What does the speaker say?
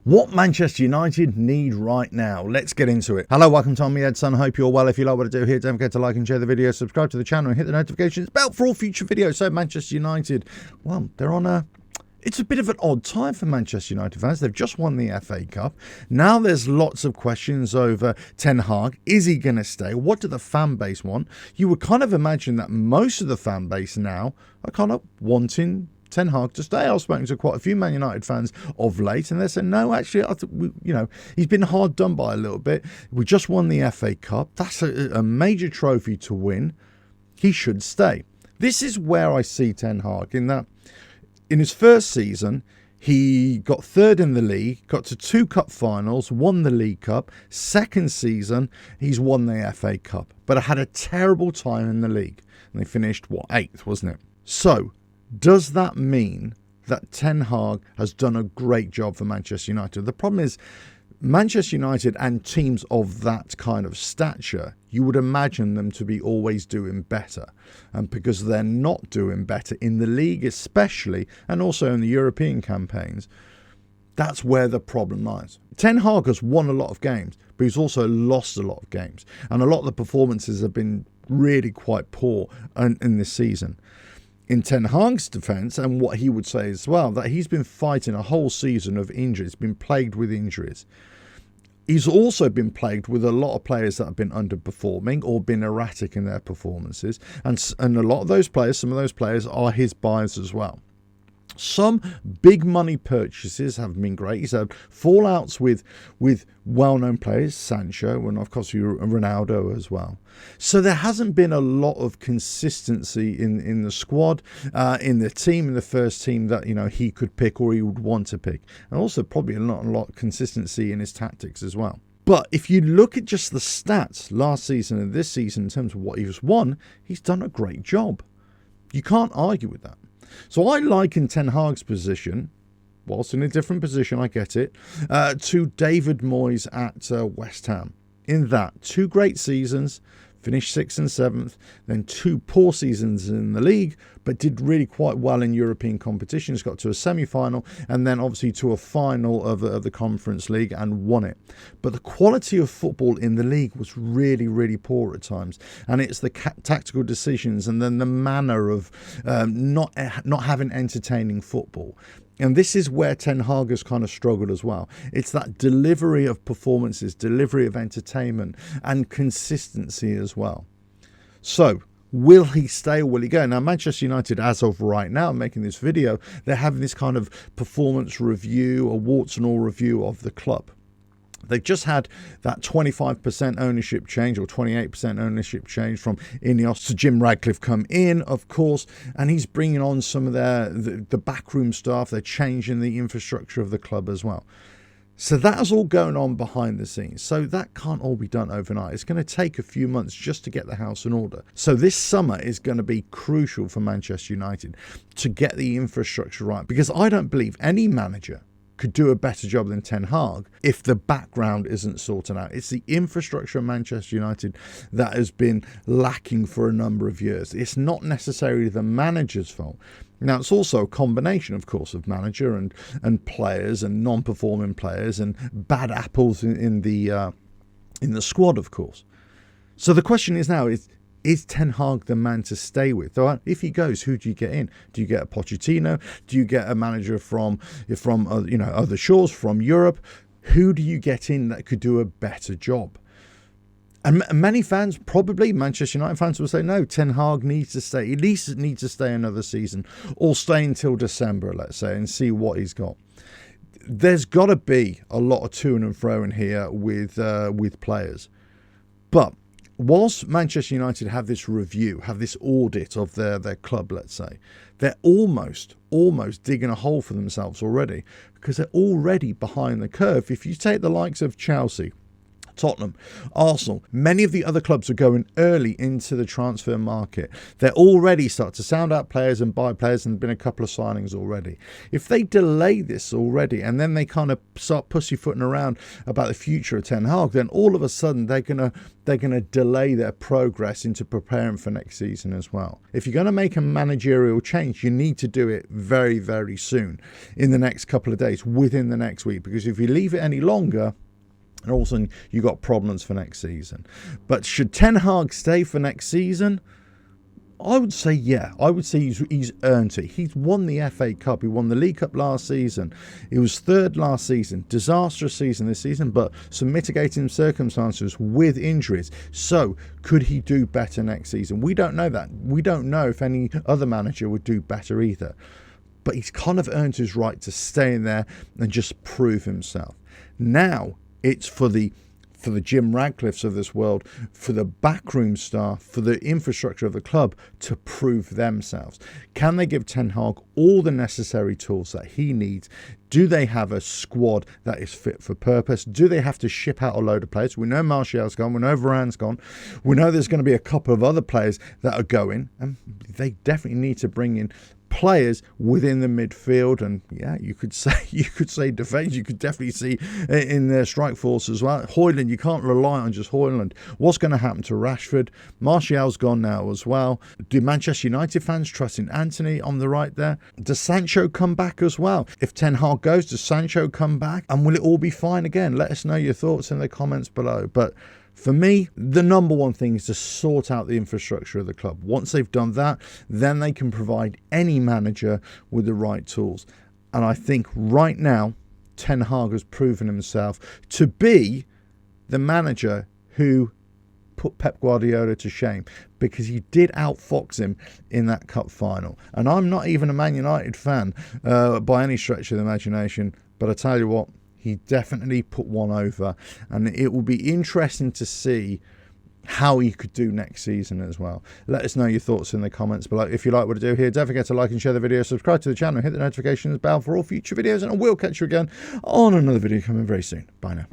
What Manchester United need right now. Let's get into it. Hello, welcome to Man Utd. Hope you're well. If you like what I do here, don't forget to like and share the video, subscribe to the channel and hit the notifications bell for all future videos. So Manchester United, well, they're on it's a bit of an odd time for Manchester United fans. They've just won the FA Cup. Now there's lots of questions over Ten Hag. Is he going to stay? What do the fan base want? You would kind of imagine that most of the fan base now are kind of wanting Ten Hag to stay. I've spoken to quite a few Man United fans of late, and they're saying, no, actually, he's been hard done by a little bit. We just won the FA Cup. That's a major trophy to win. He should stay. This is where I see Ten Hag, in that in his first season, he got third in the league, got to 2 cup finals, won the League Cup. Second season, he's won the FA Cup, but I had a terrible time in the league. And they finished, 8th, wasn't it? So, does that mean that Ten Hag has done a great job for Manchester United? The problem is, Manchester United and teams of that kind of stature, you would imagine them to be always doing better. And because they're not doing better in the league especially, and also in the European campaigns, that's where the problem lies. Ten Hag has won a lot of games, but he's also lost a lot of games. And a lot of the performances have been really quite poor in this season. In Ten Hag's defence, and what he would say as well, that he's been fighting a whole season of injuries, been plagued with injuries. He's also been plagued with a lot of players that have been underperforming or been erratic in their performances. And a lot of those players, some of those players are his buyers as well. Some big money purchases have been great. He's had fallouts with well-known players, Sancho, and of course Ronaldo as well. So there hasn't been a lot of consistency in the squad, in the team, in the first team that he could pick or he would want to pick, and also probably not a lot of consistency in his tactics as well. But if you look at just the stats last season and this season in terms of what he's won, he's done a great job. You can't argue with that. So I liken Ten Hag's position, whilst in a different position, I get it, to David Moyes at West Ham. In that, 2 great seasons, finished 6th and 7th, then 2 poor seasons in the league, but did really quite well in European competitions, got to a semi-final, and then obviously to a final of the Conference League and won it. But the quality of football in the league was really, really poor at times. And it's the tactical decisions and then the manner of not having entertaining football. And this is where Ten Hag has kind of struggled as well. It's that delivery of performances, delivery of entertainment, and consistency as well. So, will he stay or will he go? Now, Manchester United, as of right now, making this video, they're having this kind of performance review, a warts and all review of the club. They've just had that 25% ownership change or 28% ownership change from Ineos to Jim Radcliffe come in, of course, and he's bringing on some of the backroom staff. They're changing the infrastructure of the club as well. So that is all going on behind the scenes. So that can't all be done overnight. It's going to take a few months just to get the house in order. So this summer is going to be crucial for Manchester United to get the infrastructure right, because I don't believe any manager could do a better job than Ten Hag if the background isn't sorted out. It's the infrastructure of Manchester United that has been lacking for a number of years. It's not necessarily the manager's fault. Now, it's also a combination, of course, of manager and players and non-performing players and bad apples in the squad, of course. So the question is now, is Ten Hag the man to stay with? So if he goes, who do you get in? Do you get a Pochettino? Do you get a manager from other shores, from Europe? Who do you get in that could do a better job? And many fans, probably Manchester United fans, will say, no, Ten Hag needs to stay. At least needs to stay another season or stay until December, let's say, and see what he's got. There's got to be a lot of to and fro in here with players. But whilst Manchester United have this review, have this audit of their club, let's say, they're almost digging a hole for themselves already, because they're already behind the curve. If you take the likes of Chelsea, Tottenham, Arsenal, many of the other clubs are going early into the transfer market. They're already starting to sound out players and buy players, and there's been a couple of signings already. If they delay this already and then they kind of start pussyfooting around about the future of Ten Hag, then all of a sudden they're gonna delay their progress into preparing for next season as well. If you're going to make a managerial change, you need to do it very, very soon, in the next couple of days, within the next week, because if you leave it any longer, and all of a sudden you got problems for next season. But should Ten Hag stay for next season? I would say yeah. I would say he's earned it. He's won the FA Cup. He won the League Cup last season. He was third last season. Disastrous season this season, but some mitigating circumstances with injuries. So could he do better next season? We don't know that. We don't know if any other manager would do better either. But he's kind of earned his right to stay in there and just prove himself. Now it's for the Jim Radcliffes of this world, for the backroom staff, for the infrastructure of the club to prove themselves. Can they give Ten Hag all the necessary tools that he needs? Do they have a squad that is fit for purpose? Do they have to ship out a load of players? We know Martial's gone. We know Varane's gone. We know there's going to be a couple of other players that are going, and they definitely need to bring in players within the midfield, and yeah, you could say defence. You could definitely see in their strike force as well. Højlund, you can't rely on just Højlund. What's going to happen to Rashford? Martial's gone now as well. Do Manchester United fans trust in Anthony on the right there? Does Sancho come back as well? If Ten Hag goes, does Sancho come back? And will it all be fine again? Let us know your thoughts in the comments below. But for me, the number one thing is to sort out the infrastructure of the club. Once they've done that, then they can provide any manager with the right tools. And I think right now, Ten Hag has proven himself to be the manager who put Pep Guardiola to shame, because he did outfox him in that cup final. And I'm not even a Man United fan by any stretch of the imagination, but I tell you what, he definitely put one over, and it will be interesting to see how he could do next season as well. Let us know your thoughts in the comments below. If you like what I do here, don't forget to like and share the video, subscribe to the channel, hit the notifications bell for all future videos, and I will catch you again on another video coming very soon. Bye now.